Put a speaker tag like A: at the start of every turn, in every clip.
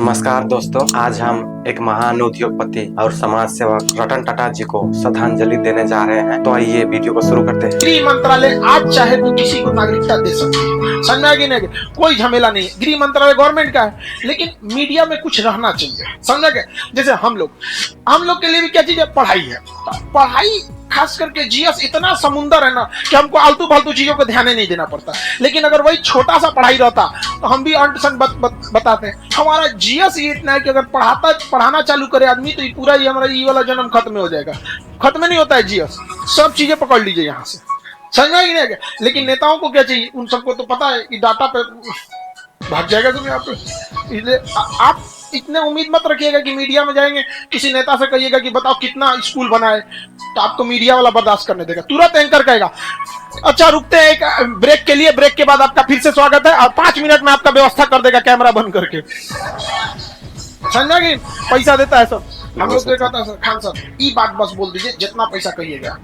A: नमस्कार दोस्तों, आज हम एक महान उद्योगपति और समाज सेवक रतन टाटा जी को श्रद्धांजलि देने जा रहे हैं। तो आइए वीडियो को शुरू करते हैं।
B: गृह मंत्रालय आज चाहे तो किसी को नागरिकता दे सकती है, समझा कि नहीं? कोई झमेला नहीं है। गृह मंत्रालय गवर्नमेंट का है, लेकिन मीडिया में कुछ रहना चाहिए, समझा क्या? जैसे हम लोग के लिए भी क्या चीज है? पढ़ाई है। पढ़ाई खास करके जीएस इतना समुंदर है ना कि हमको आलतू फालतू चीजों को ध्यान नहीं देना पड़ता। लेकिन अगर वही छोटा सा पढ़ाई रहता तो हम भी अंट बताते हैं। हमारा जीएस ये इतना है कि अगर पढ़ाना चालू करे आदमी तो ये पूरा ही हमारा ये वाला जन्म खत्म हो जाएगा। खत्म नहीं होता है जीएस, सब चीजें पकड़ लीजिए यहाँ से, समझ में नहीं? लेकिन नेताओं को क्या चाहिए? उन सबको तो पता है कि डाटा पे भाग जाएगा तुम्हें। आप इतने उम्मीद मत रखिएगा कि मीडिया में जाएंगे, किसी नेता से कहिएगा कि बताओ कितना स्कूल बना है, तो आपको मीडिया वाला बर्दाश्त करने देगा। तुरंत एंकर कहेगा अच्छा रुकते हैं एक ब्रेक के लिए, ब्रेक के बाद आपका फिर से स्वागत है, और 5 मिनट में आपका व्यवस्था कर देगा कैमरा बंद करके। समझा कि पैसा देता है सब। हम लोग देखा था खान साहब ये बात बस बोल दीजिए जितना पैसा कहिएगा।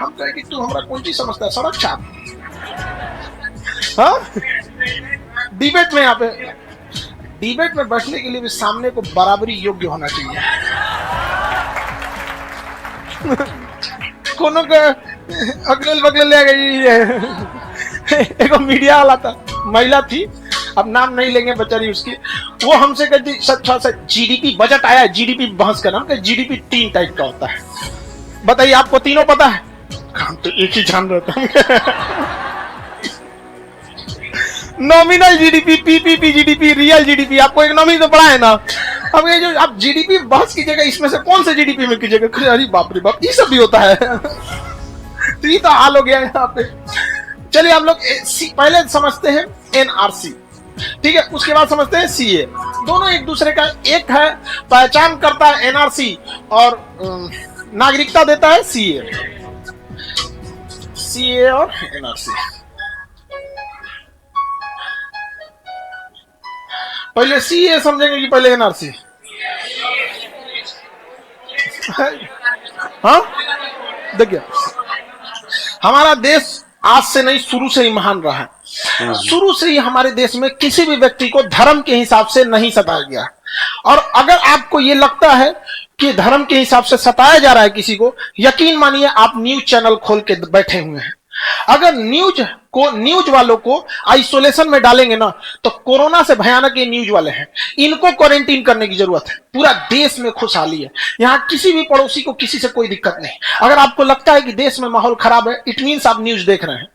B: हम कहे कि तू हमारा कौन चीज समझता है? सड़क छाप। हाँ, डिबेट में यहाँ पे डिबेट में बैठने के लिए भी सामने को बराबरी योग्य होना चाहिए। कोनो के अगले बगले ले गई। एक मीडिया वाला था, महिला थी, अब नाम नहीं लेंगे बेचारी उसकी। वो हमसे कहती सच जीडीपी बजट आया है, जीडीपी बहस का नाम क्या? जीडीपी 3 टाइप का होता है, बताइए आपको तीनों पता है? हम तो एक ही जान रहता है। Nominal GDP, PPP GDP, real GDP. आपको इकोनॉमी तो पढ़ा है ना? अब ये जो आप जीडीपी बहस कीजिएगा, इसमें से कौन से जीडीपी में कीजिएगा? अरे बाप रे बाप, ये सब भी होता है। तो ये तो हाल हो गया है यहाँ पे। चलिए हम लोग पहले समझते हैं एनआरसी, ठीक है? उसके बाद समझते हैं सीए। दोनों एक दूसरे का एक है, पहचान करता है एनआरसी और नागरिकता देता है सीए। सीए और एनआरसी। पहले सीए समझेंगे कि पहले एनआरसी? हाँ, देखिए हमारा देश आज से नहीं, शुरू से ही महान रहा है। शुरू से ही हमारे देश में किसी भी व्यक्ति को धर्म के हिसाब से नहीं सताया गया। और अगर आपको ये लगता है कि धर्म के हिसाब से सताया जा रहा है किसी को, यकीन मानिए आप न्यूज चैनल खोल के बैठे हुए हैं। अगर न्यूज वालों को आइसोलेशन में डालेंगे ना, तो कोरोना से भयानक ये न्यूज वाले हैं, इनको क्वारंटीन करने की जरूरत है। पूरा देश में खुशहाली है, यहाँ किसी भी पड़ोसी को किसी से कोई दिक्कत नहीं। अगर आपको लगता है कि देश में माहौल खराब है, इट मीन्स आप न्यूज देख रहे हैं।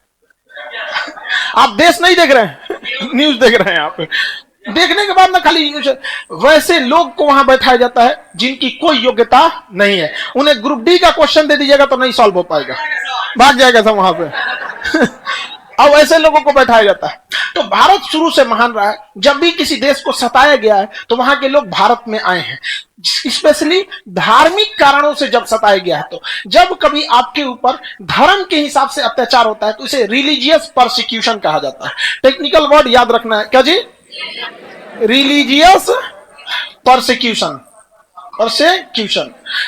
B: आप देश नहीं देख रहे हैं, न्यूज देख रहे हैं। आप देखने के बाद ना खाली वैसे लोग को वहां बैठाया जाता है जिनकी कोई योग्यता नहीं है। उन्हें ग्रुप डी का क्वेश्चन दे दीजिएगा तो नहीं सॉल्व हो पाएगा, भाग जाएगा सब वहां पे। अब ऐसे लोगों को बैठाया जाता है। तो भारत शुरू से महान रहा है। जब भी किसी देश को सताया गया है तो वहां के लोग भारत में आए हैं, स्पेशली धार्मिक कारणों से जब सताया गया है। तो जब कभी आपके ऊपर धर्म के हिसाब से अत्याचार होता है तो इसे रिलीजियस परसिक्यूशन कहा जाता है। टेक्निकल वर्ड याद रखना है, क्या जी? Religious persecution.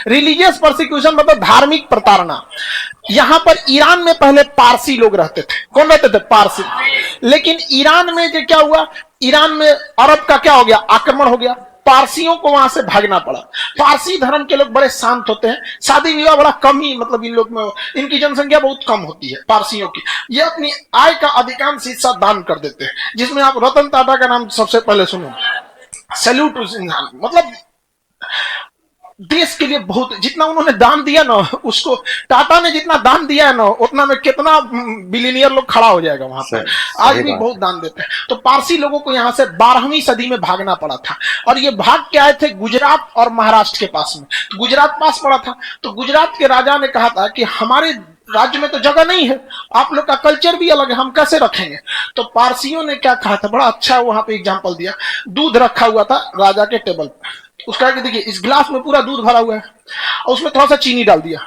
B: रिलीजियस परसिक्यूशन मतलब धार्मिक प्रताड़ना। यहां पर ईरान में पहले पारसी लोग रहते थे। कौन रहते थे? पारसी। लेकिन ईरान में जो क्या हुआ, ईरान में अरब का क्या हो गया? आक्रमण हो गया। पारसियों को वहां से भागना पड़ा। पारसी धर्म के लोग बड़े शांत होते हैं, शादी विवाह बड़ा कम ही, मतलब इन लोग में इनकी जनसंख्या बहुत कम होती है पारसियों की। ये अपनी आय का अधिकांश हिस्सा दान कर देते हैं, जिसमें आप रतन टाटा का नाम सबसे पहले सुनो। सैल्यूट उस इंसान, मतलब देश के लिए बहुत, जितना उन्होंने दान दिया ना, उसको टाटा ने जितना दान दिया है ना, उतना में कितना बिलियनियर लोग खड़ा हो जाएगा वहां पे। आज भी बहुत दान देते हैं। तो पारसी लोगों को यहाँ से 12वीं सदी में भागना पड़ा था। और ये भाग के आए थे गुजरात और महाराष्ट्र के पास में। तो गुजरात पास पड़ा था, तो गुजरात के राजा ने कहा था कि हमारे राज्य में तो जगह नहीं है, आप लोग का कल्चर भी अलग है, हम कैसे रखेंगे? तो पारसियों ने क्या कहा था, बड़ा अच्छा वहां पे एग्जांपल दिया। दूध रखा हुआ था राजा के टेबल पे, उसका कि देखिए इस गिलास में पूरा दूध भरा हुआ है और उसमें थोड़ा सा चीनी डाल दिया।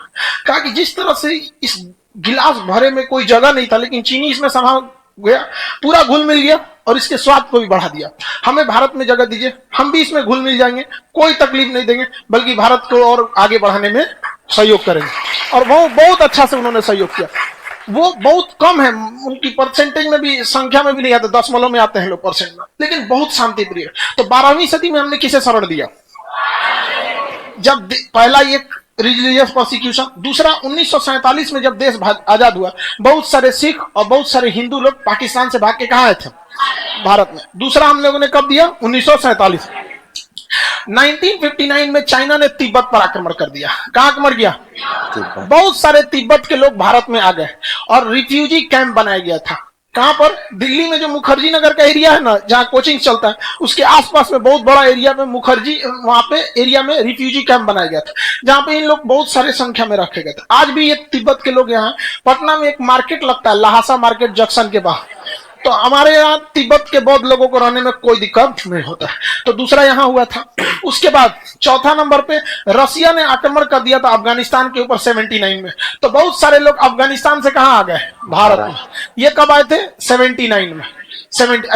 B: कहा कि जिस तरह से इस गिलास भरे में कोई जगह नहीं था, लेकिन चीनी इसमें समा गया, पूरा घुल मिल गया और इसके स्वाद को भी बढ़ा दिया। हमें भारत में जगह दीजिए, हम भी इसमें घुल मिल जाएंगे, कोई तकलीफ नहीं देंगे, बल्कि भारत को और आगे बढ़ाने में सहयोग करेंगे। और वो बहुत अच्छा से उन्होंने सहयोग किया। वो बहुत कम है, उनकी परसेंटेज में भी, संख्या में भी नहीं आते, दशमलव में आते हैं लोग परसेंट में, लेकिन बहुत शांति प्रिय। तो 12वीं सदी में हमने किसे शरण दिया? जब पहला एक रिलीजियस प्रोसिक्यूशन, दूसरा 1947 में जब देश आजाद हुआ, बहुत सारे सिख और बहुत सारे हिंदू लोग पाकिस्तान से भाग के कहां आए थे? भारत में। दूसरा हम लोगों ने कब दिया? 1947। 1959 में चाइना ने तिब्बत पर आक्रमण कर दिया। कहां आक्रमण किया? बहुत सारे तिब्बत के लोग भारत में आ गए और रिफ्यूजी कैंप बनाया गया था। कहां पर? दिल्ली में जो मुखर्जी नगर का एरिया है ना, जहां कोचिंग चलता है, उसके आसपास में बहुत बड़ा एरिया में मुखर्जी, वहां पे एरिया में रिफ्यूजी कैंप बनाया गया था, जहां पे इन लोग बहुत सारे संख्या में रखे गए थे। आज भी ये तिब्बत के लोग यहाँ, पटना में एक मार्केट लगता है, लहासा मार्केट जंक्शन के बाहर, तो हमारे यहाँ तिब्बत के बौद्ध लोगों को रहने में कोई दिक्कत नहीं होता है। तो दूसरा यहाँ हुआ था। उसके बाद चौथा नंबर पे रसिया ने आक्रमण कर दिया था अफगानिस्तान के ऊपर 79 में। तो बहुत सारे लोग अफगानिस्तान से कहां आ गए? भारत में। ये कब आए थे? 79 में।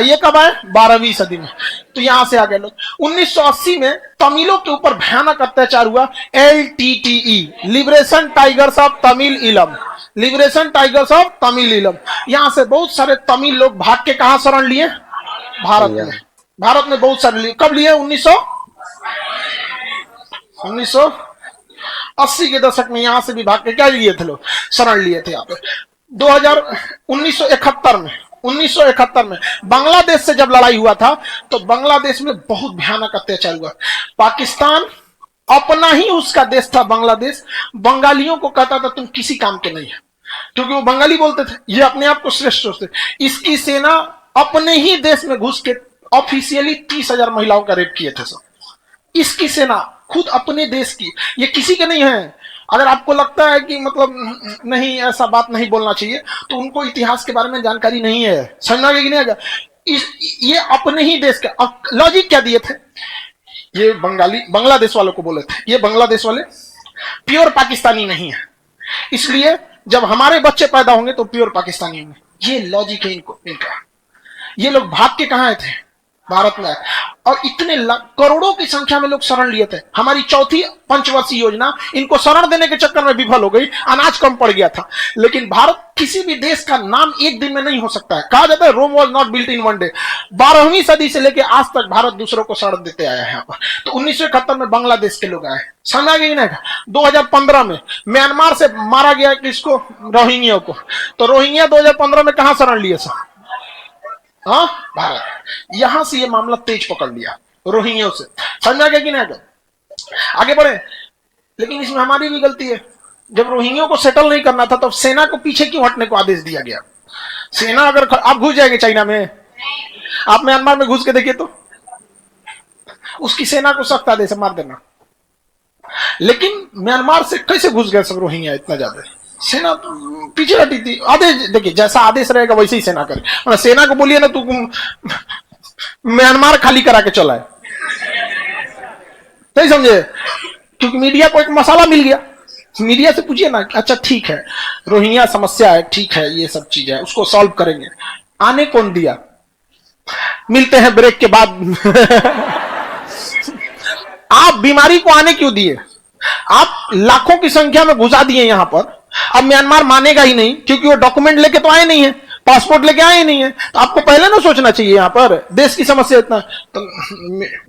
B: ये कब आए? 12वीं सदी में। तो यहां से आ गए लोग। 1980 में तमिलों के ऊपर भयानक अत्याचार हुआ, LTTE, liberation tigers of Tamil इलम, लिबरेशन टाइगर्स ऑफ तमिल इलम। यहां से बहुत सारे तमिल लोग भाग के कहां शरण लिए? भारत में। भारत में बहुत सारे लिए। कब लिए? 1980 के दशक में यहां से भी भाग के क्या लिए थे लोग? शरण लिए थे। यहाँ पे 1971 में बांग्लादेश से जब लड़ाई हुआ था, तो बांग्लादेश में बहुत भयानक अत्याचार हुआ। पाकिस्तान अपना ही उसका देश था बांग्लादेश, बंगालियों को कहता था तुम किसी काम के नहीं है, क्योंकि वो बंगाली बोलते थे, ये अपने आप को श्रेष्ठ सोचते। इसकी सेना अपने ही देश में घुस के ऑफिशियली 30,000 महिलाओं का रेप किए थे सब। इसकी सेना खुद अपने देश की, ये किसी के नहीं है। अगर आपको लगता है कि मतलब नहीं, ऐसा बात नहीं बोलना चाहिए, तो उनको इतिहास के बारे में जानकारी नहीं है, समझना कि नहीं आएगा। ये अपने ही देश का। लॉजिक क्या दिए थे? ये बांग्लादेश वालों को बोले थे, ये बांग्लादेश वाले प्योर पाकिस्तानी नहीं है, इसलिए जब हमारे बच्चे पैदा होंगे तो प्योर पाकिस्तानी होंगे। ये लॉजिक है इनका। ये लोग भाग के कहां आए थे? भारत में आए, और इतने करोड़ों की संख्या में लोग शरण लिए थे। हमारी चौथी पंचवर्षीय योजना इनको शरण देने के चक्कर में विफल हो गई, अनाज कम पड़ गया था। लेकिन भारत किसी भी देश का नाम एक दिन में नहीं हो सकता है। कहा जाता है Rome was not built in one day. 12वीं सदी से लेकर आज तक भारत दूसरों को शरण देते आया है यहाँ पर। तो 1971 में बांग्लादेश के लोग आए, समझा गया ना। 2015 में म्यांमार से मारा गया किसको? रोहिंग्या को। तो रोहिंग्या 2015 में कहां शरण लिए सर? हाँ, भारत। यहां से ये मामला तेज पकड़ लिया रोहिंग्या से, समझा गया कि नहीं? आगे बढ़े। लेकिन इसमें हमारी भी गलती है। जब रोहिंग्या को सेटल नहीं करना था, तो सेना को पीछे क्यों हटने को आदेश दिया गया? सेना अगर आप घुस जाएंगे चाइना में, आप म्यांमार में घुस के देखिए तो उसकी सेना को सख्त आदेश मार देना। लेकिन म्यांमार से कैसे घुस गए सब रोहिंग्या इतना ज्यादा? सेना पीछे हटी थी। आदेश देखिए, जैसा आदेश रहेगा वैसे ही सेना करे। सेना को बोलिए ना तू म्यांमार खाली करा के चला है, नहीं समझे? क्योंकि मीडिया को एक मसाला मिल गया। मीडिया से पूछिए ना, अच्छा ठीक है रोहिंग्या समस्या है, ठीक है ये सब चीज है, उसको सॉल्व करेंगे। आने कौन दिया? मिलते हैं ब्रेक के बाद। आप बीमारी को आने क्यों दिए? आप लाखों की संख्या में घुसा दिए यहां पर। अब म्यांमार मानेगा ही नहीं, क्योंकि वो डॉक्यूमेंट लेके तो आए नहीं है, पासपोर्ट लेके आए नहीं है। तो आपको पहले ना सोचना चाहिए यहां पर देश की समस्या इतना। तो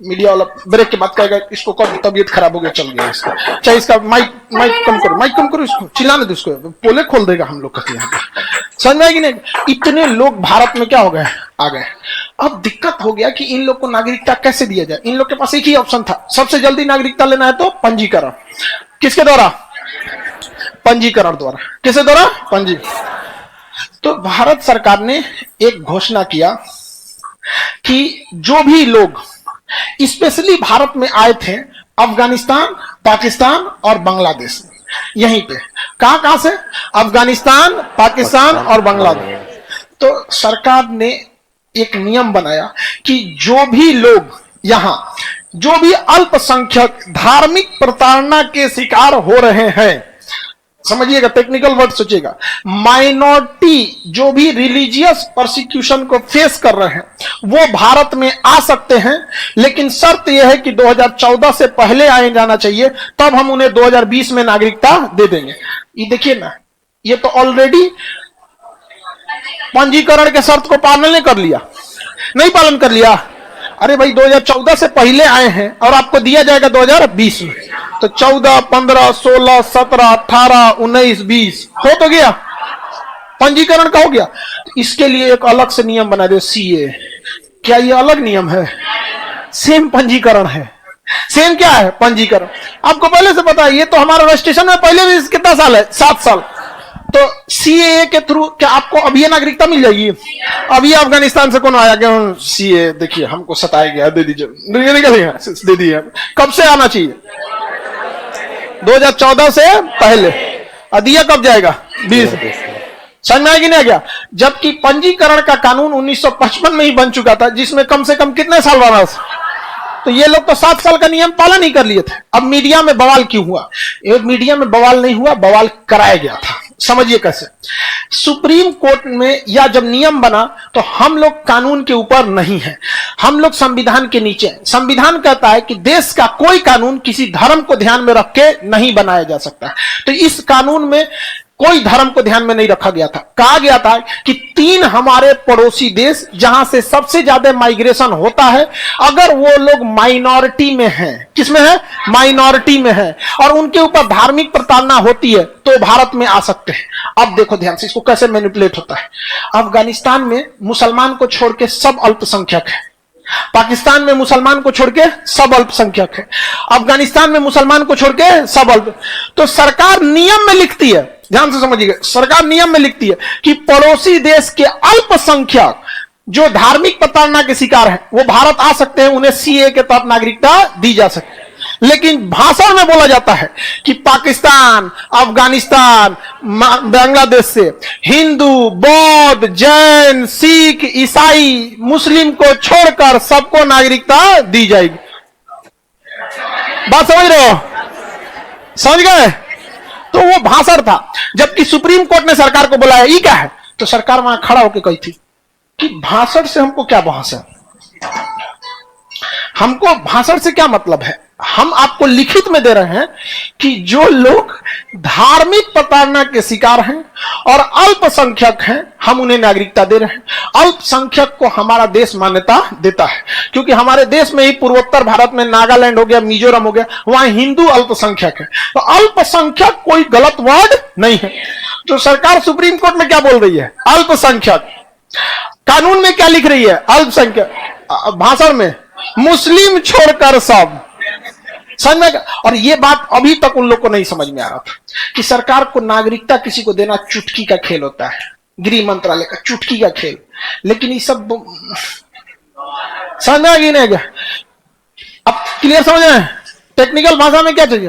B: मीडिया वाला ब्रेक के बाद कहेगा इसको कब तबीयत खराब हो गया, चल गया इसका, चाहे इसका माइक कम करो, इसको चिल्लाने दो, इसको पोले खोल देगा हम लोग कहते हैं। समझ में आएगी नहीं? इतने लोग भारत में क्या हो गए? आ गए। अब दिक्कत हो गया कि इन लोग को नागरिकता कैसे दिया जाए। इन लोग के पास एक ही ऑप्शन था, सबसे जल्दी नागरिकता लेना है तो पंजीकरण। किसके द्वारा? पंजीकरण द्वारा। किसके द्वारा? पंजीकरण। तो भारत सरकार ने एक घोषणा किया कि जो भी लोग स्पेशली भारत में आए थे, अफगानिस्तान, पाकिस्तान और बांग्लादेश, यहीं पे कहां से? अफगानिस्तान, पाकिस्तान और बांग्लादेश। तो सरकार ने एक नियम बनाया कि जो भी लोग यहां, जो भी अल्पसंख्यक धार्मिक प्रताड़ना के शिकार हो रहे हैं, समझिएगा, टेक्निकल वर्ड सोचिएगा, माइनॉरिटी जो भी रिलीजियस परसिक्यूशन को फेस कर रहे हैं, वो भारत में आ सकते हैं। लेकिन शर्त यह है कि 2014 से पहले आए जाना चाहिए, तब हम उन्हें 2020 में नागरिकता दे देंगे। ये देखिए ना, ये तो ऑलरेडी पंजीकरण के शर्त को पालन नहीं कर लिया, नहीं पालन कर लिया। अरे भाई 2014 से पहले आए हैं और आपको दिया जाएगा 2020 में, तो 14, 15, 16, 17, 18, 19, 20 हो तो गया, पंजीकरण का हो गया। इसके लिए एक अलग से नियम बना दो, सीए। क्या ये अलग नियम है? सेम पंजीकरण है। सेम क्या है? पंजीकरण। आपको पहले से पता है, ये तो हमारा रजिस्ट्रेशन में पहले भी कितना साल है? 7 साल। तो सीए के थ्रू क्या आपको अभी नागरिकता मिल जाएगी? अभी अफगानिस्तान से कौन आया कि सीए देखिए हमको सताया गया, दे दीजिए, दे दिए। कब से आना चाहिए? 2014 से पहले। दिया कब जाएगा? 20। समझ में आएगी नहीं गया? जबकि पंजीकरण का कानून 1955 में ही बन चुका था, जिसमें कम से कम कितने साल बना था? तो ये लोग तो 7 साल का नियम पालन नहीं कर लिए थे। अब मीडिया में बवाल क्यों हुआ? ये मीडिया में बवाल नहीं हुआ, बवाल कराया गया था। समझिए कैसे। सुप्रीम कोर्ट में या जब नियम बना तो हम लोग कानून के ऊपर नहीं है, हम लोग संविधान के नीचे हैं। संविधान कहता है कि देश का कोई कानून किसी धर्म को ध्यान में रख के नहीं बनाया जा सकता। तो इस कानून में कोई धर्म को ध्यान में नहीं रखा गया था। कहा गया था कि 3 हमारे पड़ोसी देश जहां से सबसे ज्यादा माइग्रेशन होता है, अगर वो लोग माइनॉरिटी में हैं, किसमें है? माइनॉरिटी में है, और उनके ऊपर धार्मिक प्रताड़ना होती है तो भारत में आ सकते हैं। अब देखो ध्यान से इसको कैसे मैनिपुलेट होता है। अफगानिस्तान में मुसलमान को छोड़ के सब अल्पसंख्यक है, पाकिस्तान में मुसलमान को छोड़ के सब अल्पसंख्यक है, अफगानिस्तान में मुसलमान को छोड़ के सब अल्प। तो सरकार नियम में लिखती है, ध्यान से समझिएगा, सरकार नियम में लिखती है कि पड़ोसी देश के अल्पसंख्यक जो धार्मिक प्रताड़ना के शिकार हैं वो भारत आ सकते हैं, उन्हें सीए के तहत नागरिकता दी जा सकती है। लेकिन भाषण में बोला जाता है कि पाकिस्तान, अफगानिस्तान, बांग्लादेश से हिंदू, बौद्ध, जैन, सिख, ईसाई, मुस्लिम को छोड़कर सबको नागरिकता दी जाएगी। बात समझ रहे हो? समझ गए? तो वो भाषण था। जबकि सुप्रीम कोर्ट ने सरकार को बुलाया, ये क्या है? तो सरकार वहां खड़ा होकर कही थी कि भाषण से हमको क्या भाषण, हमको भाषण से क्या मतलब है? हम आपको लिखित में दे रहे हैं कि जो लोग धार्मिक प्रताड़ना के शिकार हैं और अल्पसंख्यक हैं, हम उन्हें नागरिकता दे रहे हैं। अल्पसंख्यक को हमारा देश मान्यता देता है, क्योंकि हमारे देश में ही पूर्वोत्तर भारत में नागालैंड हो गया, मिजोरम हो गया, वहां हिंदू अल्पसंख्यक है। तो अल्पसंख्यक कोई गलत वर्ड नहीं है। तो सरकार सुप्रीम कोर्ट में क्या बोल रही है? अल्पसंख्यक। कानून में क्या लिख रही है? अल्पसंख्यक। भाषण में मुस्लिम छोड़कर सब। समझ में? और ये बात अभी तक उन लोग को नहीं समझ में आ रहा था कि सरकार को नागरिकता किसी को देना चुटकी का खेल होता है, गृह मंत्रालय का चुटकी का खेल। लेकिन ये सब समझ में आ गया नहीं? अब क्लियर समझ में? टेक्निकल भाषा में क्या चाहिए?